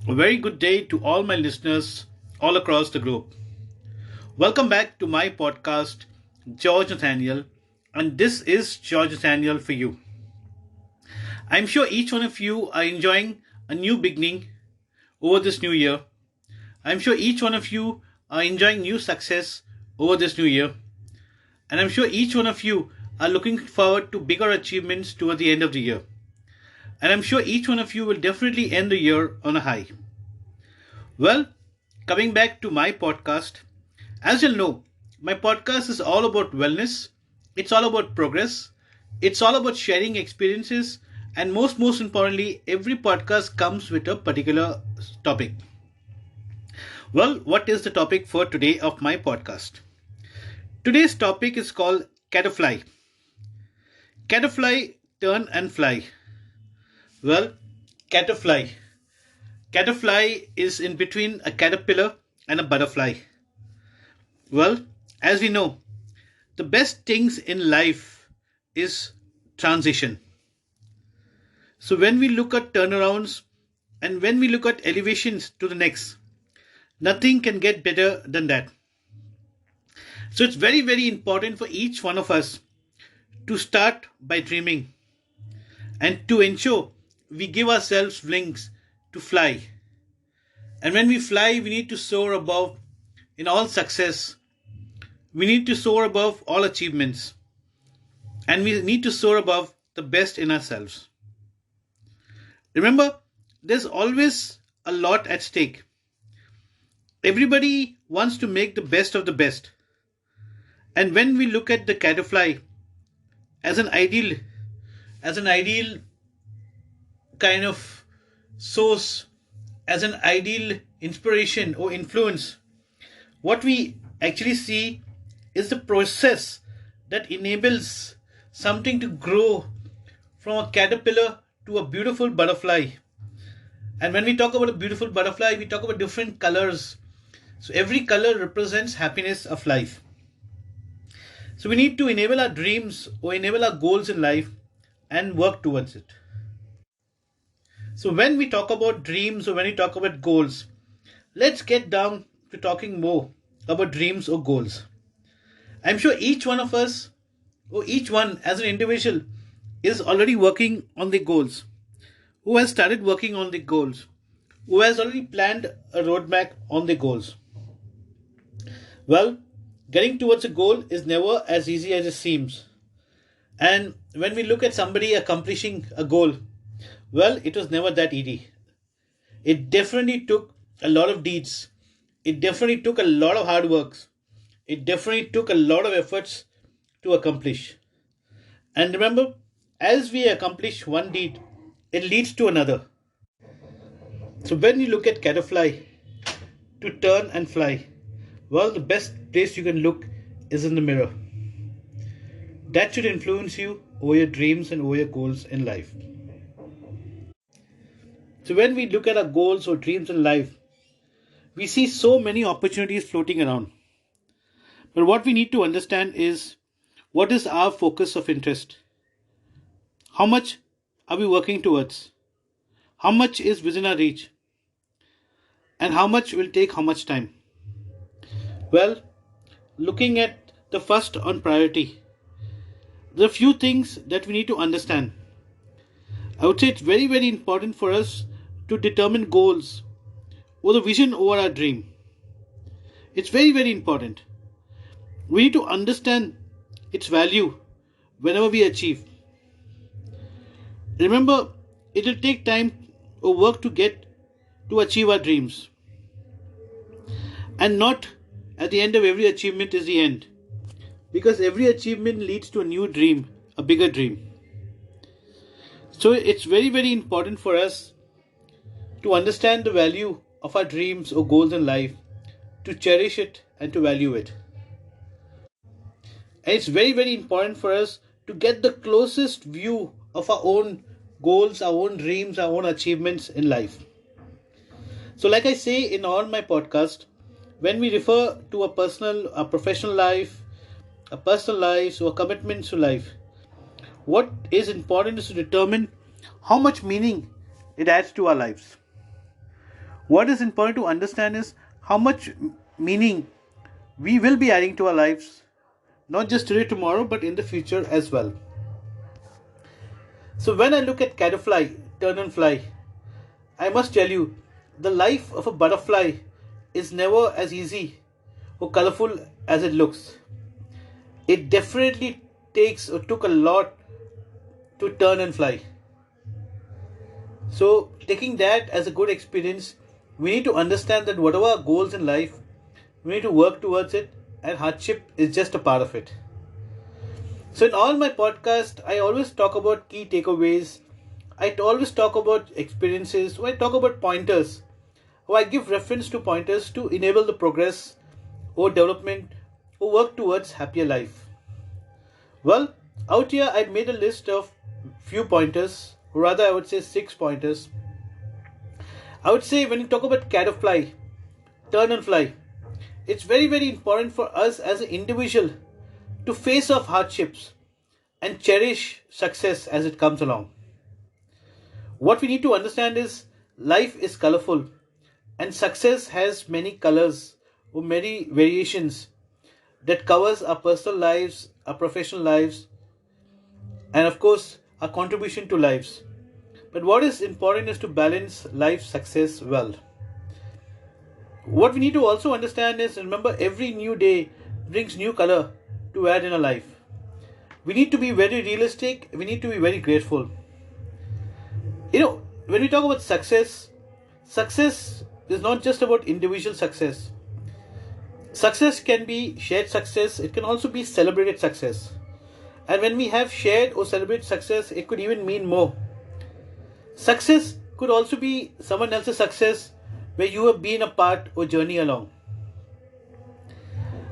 A very good day to all my listeners all across the globe. Welcome back to my podcast, George Nathaniel, and this is George Nathaniel for you. I'm sure each one of you are enjoying a new beginning over this new year. I'm sure each one of you are enjoying new success over this new year. And I'm sure each one of you are looking forward to bigger achievements toward the end of the year. And I'm sure each one of you will definitely end the year on a high. Well, coming back to my podcast, as you'll know, my podcast is all about wellness, it's all about progress, it's all about sharing experiences, and most importantly, every podcast comes with a particular topic. Well, what is the topic for today of my podcast? Today's topic is called CATTERFLY. CATTERFLY, turn and fly. Well, CATTERFLY. Caterfly is in between a caterpillar and a butterfly. Well, as we know, the best things in life is transition. So when we look at turnarounds and when we look at elevations to the next, nothing can get better than that. So it's very important for each one of us to start by dreaming and to ensure we give ourselves wings to fly. And when we fly, we need to soar above in all success. We need to soar above all achievements. And we need to soar above the best in ourselves. Remember, there's always a lot at stake. Everybody wants to make the best of the best. And when we look at the caterfly as an ideal kind of source, as an ideal inspiration or influence, what we actually see is the process that enables something to grow from a caterpillar to a beautiful butterfly. And when we talk about a beautiful butterfly, we talk about different colors. So every color represents happiness of life. So we need to enable our dreams or enable our goals in life and work towards it. So when we talk about dreams or when we talk about goals, let's get down to talking more about dreams or goals. I'm sure each one of us or each one as an individual is already working on the goals, who has started working on the goals, who has already planned a roadmap on the goals. Well, getting towards a goal is never as easy as it seems. And when we look at somebody accomplishing a goal, well, it was never that easy. It definitely took a lot of deeds. It definitely took a lot of hard works. It definitely took a lot of efforts to accomplish. And remember, as we accomplish one deed, it leads to another. So when you look at Caterfly to turn and fly, well, the best place you can look is in the mirror. That should influence you over your dreams and over your goals in life. So when we look at our goals or dreams in life, we see so many opportunities floating around. But what we need to understand is what is our focus of interest? How much are we working towards? How much is within our reach? And how much will take how much time? Well, looking at the first on priority, there are a few things that we need to understand. I would say it's very important for us to determine goals or the vision over our dream. It's very important. We need to understand its value whenever we achieve. Remember, it will take time or work to achieve our dreams. And not at the end of every achievement is the end. Because every achievement leads to a new dream, a bigger dream. So it's very important for us to understand the value of our dreams or goals in life, to cherish it and to value it. And it's very important for us to get the closest view of our own goals, our own dreams, our own achievements in life. So, like I say in all my podcast, when we refer to a professional life, a personal life, or commitments to life, what is important is to determine how much meaning it adds to our lives. What is important to understand is how much meaning we will be adding to our lives, not just today, tomorrow, but in the future as well. So when I look at Caterfly, turn and fly, I must tell you, the life of a butterfly is never as easy or colorful as it looks. It definitely takes or took a lot to turn and fly. So, taking that as a good experience, we need to understand that whatever our goals in life, we need to work towards it, and hardship is just a part of it. So, in all my podcasts, I always talk about key takeaways. I always talk about experiences, or I talk about pointers, or I give reference to pointers to enable the progress or development or work towards happier life. Well, out here I made a list of few pointers, or rather I would say 6 pointers. I would say when you talk about caterfly, turn and fly, it's very important for us as an individual to face off hardships and cherish success as it comes along. What we need to understand is life is colorful and success has many colors or many variations that covers our personal lives, our professional lives, and of course our contribution to lives. But what is important is to balance life success well. What we need to also understand is remember every new day brings new color to add in our life. We need to be very realistic, we need to be very grateful. When we talk about success, success is not just about individual success. Success can be shared success, it can also be celebrated success. And when we have shared or celebrated success, it could even mean more. Success could also be someone else's success where you have been a part or journey along.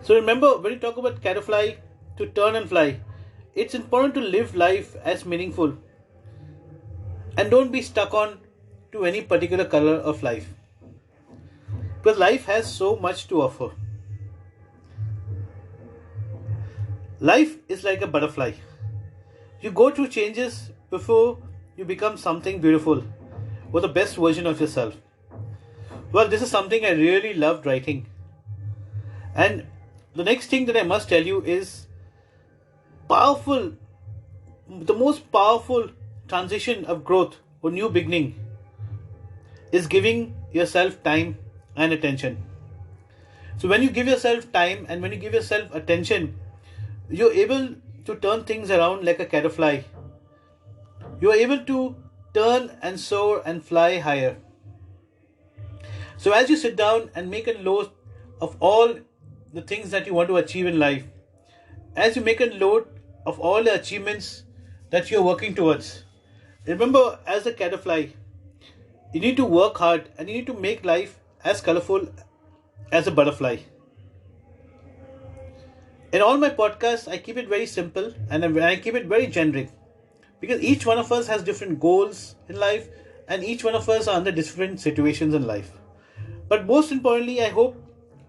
So remember, when you talk about caterfly to turn and fly, it's important to live life as meaningful and don't be stuck on to any particular color of life. Because life has so much to offer. Life is like a butterfly. You go through changes before you become something beautiful or the best version of yourself. Well, this is something I really loved writing. And the next thing that I must tell you is the most powerful transition of growth or new beginning is giving yourself time and attention. So when you give yourself time and when you give yourself attention, you're able to turn things around like a caterfly. You are able to turn and soar and fly higher. So as you sit down and make a note of all the things that you want to achieve in life, as you make a note of all the achievements that you're working towards, remember as a caterfly, you need to work hard and you need to make life as colorful as a butterfly. In all my podcasts, I keep it very simple and I keep it very generic because each one of us has different goals in life and each one of us are under different situations in life. But most importantly, I hope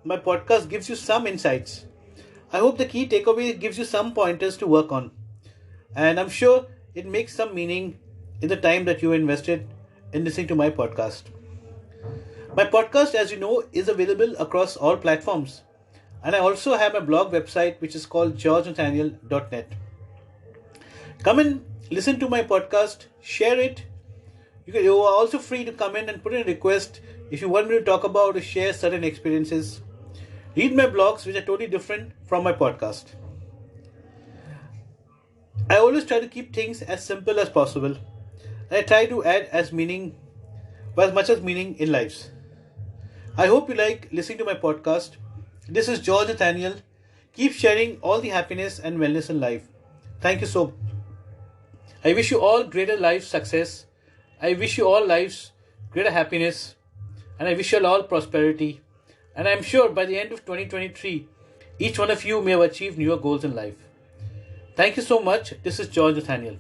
my podcast gives you some insights. I hope the key takeaway gives you some pointers to work on. And I'm sure it makes some meaning in the time that you invested in listening to my podcast. My podcast, as you know, is available across all platforms. And I also have a blog website which is called georgenathaniel.net. Come and listen to my podcast, share it. You are also free to come in and put in a request if you want me to talk about or share certain experiences. Read my blogs which are totally different from my podcast. I always try to keep things as simple as possible. And I try to add as much as meaning in lives. I hope you like listening to my podcast. This is George Nathaniel. Keep sharing all the happiness and wellness in life. Thank you so. I wish you all greater life success. I wish you all lives greater happiness. And I wish you all prosperity. And I'm sure by the end of 2023, each one of you may have achieved newer goals in life. Thank you so much. This is George Nathaniel.